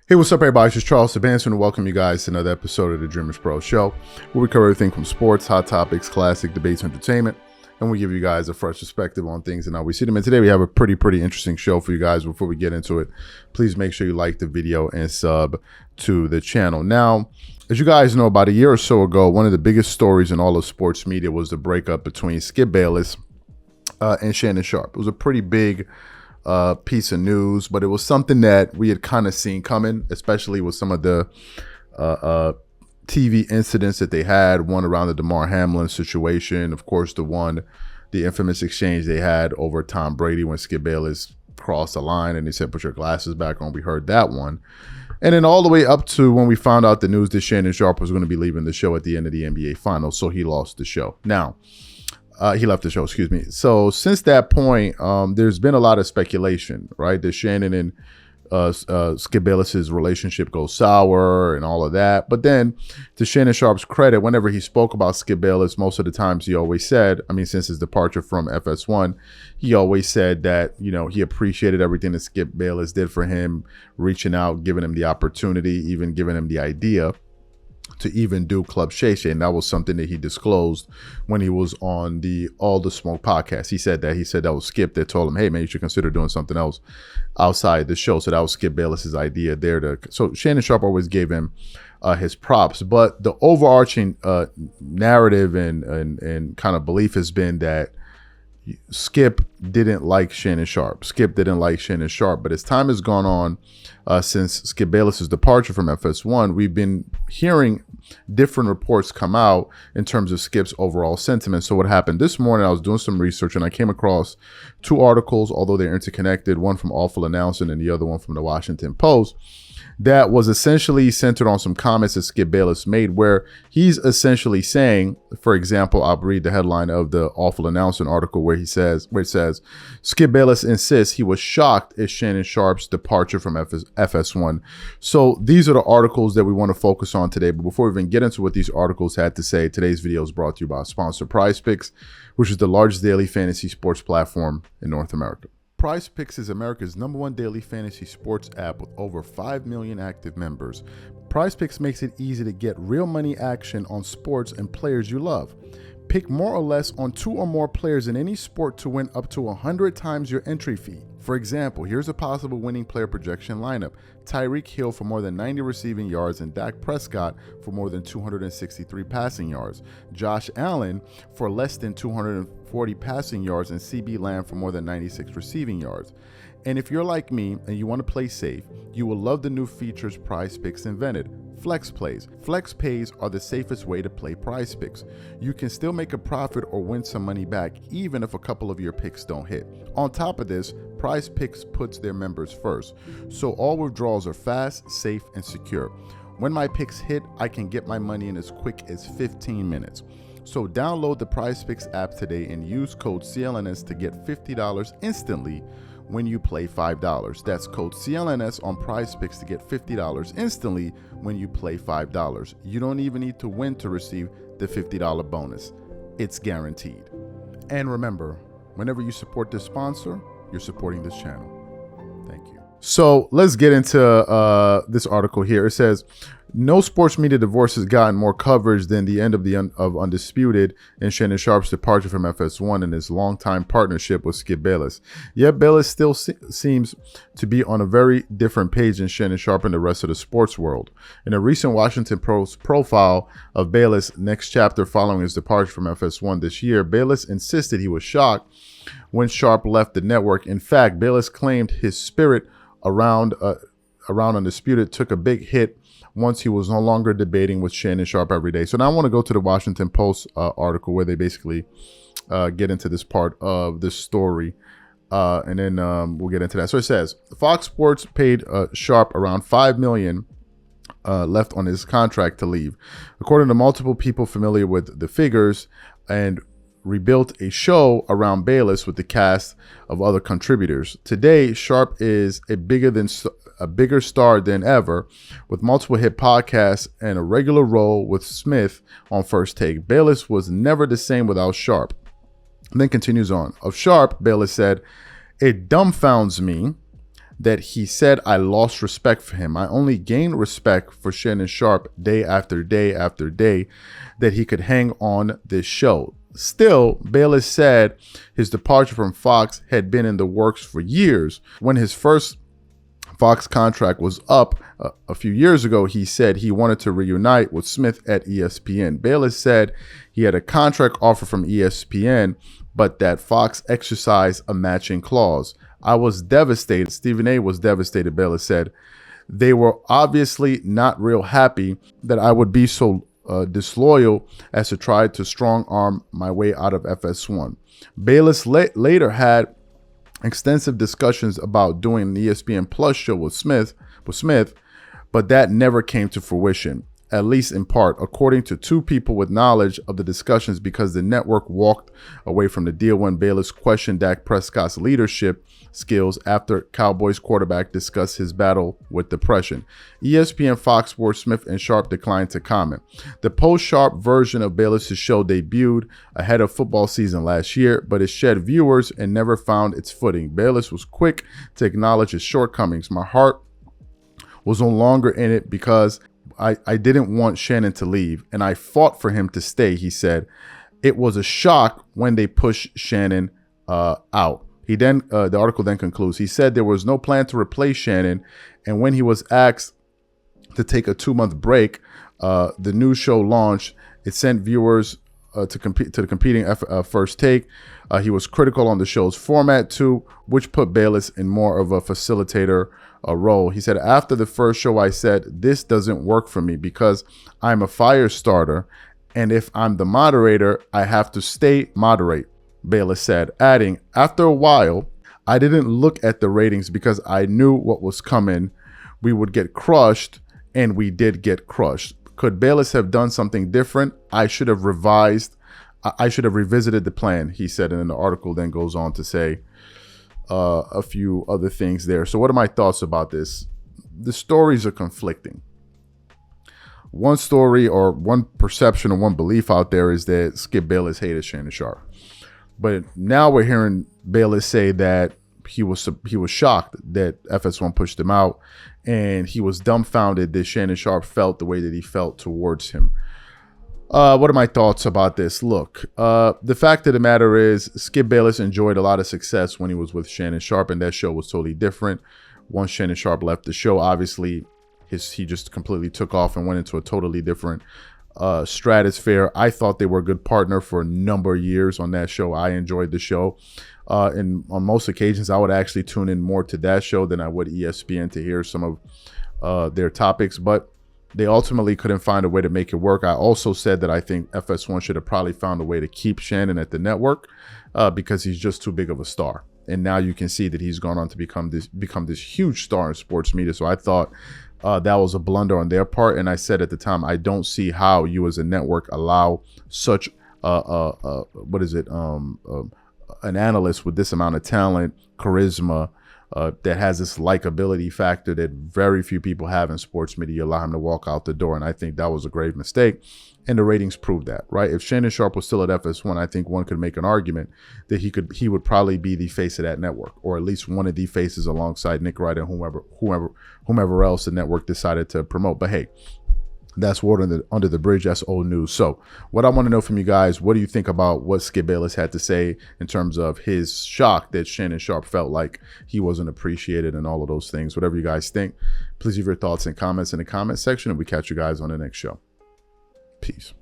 Hey, what's up, everybody? It's just Charles Sebastian and welcome you guys to another episode of the DREAMERSPRO show, where we cover everything from sports, hot topics, classic debates, entertainment, and we give you guys a fresh perspective on things and how we see them. And today we have a pretty interesting show for you guys. Before we get into it, please make sure you like the video and sub to the channel. Now, as you guys know, about a year or so ago, one of the biggest stories in all of sports media was the breakup between Skip Bayless and Shannon Sharpe. It was a pretty big piece of news, but it was something that we had kind of seen coming, especially with some of the TV incidents that they had. One around the Damar Hamlin situation, of course, the infamous exchange they had over Tom Brady when Skip Bayless crossed the line and he said, "Put your glasses back on." We heard that one. And then all the way up to when we found out the news that Shannon Sharpe was going to be leaving the show at the end of the NBA Finals, so he lost the show. Now, he left the show, excuse me. So since that point, there's been a lot of speculation, right? That Shannon and Skip Bayless's relationship goes sour and all of that. But then, to Shannon Sharpe's credit, whenever he spoke about Skip Bayless, most of the times he always said, since his departure from FS1, he always said that, he appreciated everything that Skip Bayless did for him, reaching out, giving him the opportunity, even giving him the idea to even do Club Shay Shay. And that was something that he disclosed when he was on the All the Smoke podcast. He said that was Skip that told him, "Hey man, you should consider doing something else outside the show." So that was Skip Bayless's idea there. So Shannon Sharpe always gave him his props. But the overarching narrative and kind of belief has been that Skip didn't like Shannon Sharpe. But as time has gone on, since Skip Bayless's departure from FS1, we've been hearing different reports come out in terms of Skip's overall sentiment. So what happened this morning, I was doing some research and I came across two articles, although they're interconnected, one from Awful Announcing and the other one from the Washington Post, that was essentially centered on some comments that Skip Bayless made, where he's essentially saying, for example, I'll read the headline of the Awful Announcing article where it says, Skip Bayless insists he was shocked at Shannon Sharpe's departure from FS1. So these are the articles that we want to focus on today. But before we even get into what these articles had to say, today's video is brought to you by sponsor PrizePicks, which is the largest daily fantasy sports platform in North America. PrizePicks is America's #1 daily fantasy sports app with over 5 million active members. PrizePicks makes it easy to get real money action on sports and players you love. Pick more or less on 2 or more players in any sport to win up to 100 times your entry fee. For example, here's a possible winning player projection lineup: Tyreek Hill for more than 90 receiving yards and Dak Prescott for more than 263 passing yards, Josh Allen for less than 240 passing yards, and CB Lamb for more than 96 receiving yards. And if you're like me and you want to play safe, you will love the new features PrizePicks invented: Flex Plays. Flex Pays are the safest way to play PrizePicks. You can still make a profit or win some money back even if a couple of your picks don't hit. On top of this, PrizePicks puts their members first, so all withdrawals are fast, safe, and secure. When my picks hit, I can get my money in as quick as 15 minutes. So download the PrizePicks app today and use code CLNS to get $50 instantly when you play $5. That's code CLNS on PrizePicks to get $50 instantly when you play $5. You don't even need to win to receive the $50 bonus. It's guaranteed. And remember, whenever you support this sponsor, you're supporting this channel. Thank you. So let's get into this article here. It says, no sports media divorce has gotten more coverage than the end of Undisputed and Shannon Sharpe's departure from FS1 and his longtime partnership with Skip Bayless. Yet Bayless still seems to be on a very different page than Shannon Sharpe and the rest of the sports world. In a recent Washington Post profile of Bayless' next chapter following his departure from FS1 this year, Bayless insisted he was shocked when Sharpe left the network. In fact, Bayless claimed his spirit around Undisputed took a big hit once he was no longer debating with Shannon Sharpe every day. So now I want to go to the Washington Post article where they basically get into this part of this story, and then we'll get into that. So it says, Fox Sports paid Sharpe around $5 million left on his contract to leave, according to multiple people familiar with the figures, and rebuilt a show around Bayless with the cast of other contributors. Today, Sharpe is a bigger star than ever, with multiple hit podcasts and a regular role with Smith on First Take. Bayless was never the same without Sharpe. And then continues on. Of Sharpe, Bayless said, "It dumbfounds me that he said, I lost respect for him. I only gained respect for Shannon Sharpe day after day after day that he could hang on this show. Still, Bayless said his departure from Fox had been in the works for years. When his first Fox contract was up a few years ago, he said he wanted to reunite with Smith at ESPN. Bayless said he had a contract offer from ESPN, but that Fox exercised a matching clause. I was devastated. Stephen A. was devastated, Bayless said. They were obviously not real happy that I would be so disloyal as to try to strong arm my way out of FS1. Bayless later had extensive discussions about doing an ESPN Plus show with Smith, but that never came to fruition, at least in part, according to two people with knowledge of the discussions, because the network walked away from the deal when Bayless questioned Dak Prescott's leadership skills after Cowboys quarterback discussed his battle with depression. ESPN, Fox Sports, Smith, and Sharpe declined to comment. The post-Sharpe version of Bayless' show debuted ahead of football season last year, but it shed viewers and never found its footing. Bayless was quick to acknowledge his shortcomings. My heart was no longer in it because I didn't want Shannon to leave, and I fought for him to stay, he said. It was a shock when they pushed Shannon out. The article then concludes, he said there was no plan to replace Shannon, and when he was asked to take a 2-month break, the new show launched. It sent viewers to the competing First Take. He was critical on the show's format too, which put Bayless in more of a facilitator role. He said, after the first show, I said, this doesn't work for me because I'm a fire starter, and if I'm the moderator, I have to moderate, Bayless said, adding, after a while, I didn't look at the ratings because I knew what was coming. We would get crushed, and we did get crushed. Could Bayless have done something different? I should have revisited the plan, he said, and then the article then goes on to say a few other things there. So what are my thoughts about this? The stories are conflicting. One story or one perception or one belief out there is that Skip Bayless hated Shannon Sharpe. But now we're hearing Bayless say that he was shocked that FS1 pushed him out, and he was dumbfounded that Shannon Sharpe felt the way that he felt towards him. What are my thoughts about this? Look, the fact of the matter is Skip Bayless enjoyed a lot of success when he was with Shannon Sharpe, and that show was totally different. Once Shannon Sharpe left the show, obviously he just completely took off and went into a totally different stratosphere. I thought they were a good partner for a number of years on that show. I enjoyed the show. And on most occasions, I would actually tune in more to that show than I would ESPN to hear some of their topics. But they ultimately couldn't find a way to make it work. I also said that I think FS1 should have probably found a way to keep Shannon at the network because he's just too big of a star. And now you can see that he's gone on to become this huge star in sports media. So I thought that was a blunder on their part. And I said at the time, I don't see how you as a network allow such an analyst with this amount of talent, charisma, that has this likability factor that very few people have in sports media. You allow him to walk out the door, and I think that was a grave mistake. And the ratings proved that, right? If Shannon Sharpe was still at FS1, I think one could make an argument that he would probably be the face of that network, or at least one of the faces alongside Nick Wright and whomever else the network decided to promote. But hey, that's water under the bridge. That's old news. So what I want to know from you guys, what do you think about what Skip Bayless had to say in terms of his shock that Shannon Sharpe felt like he wasn't appreciated and all of those things? Whatever you guys think, please leave your thoughts and comments in the comment section, and we catch you guys on the next show. Peace.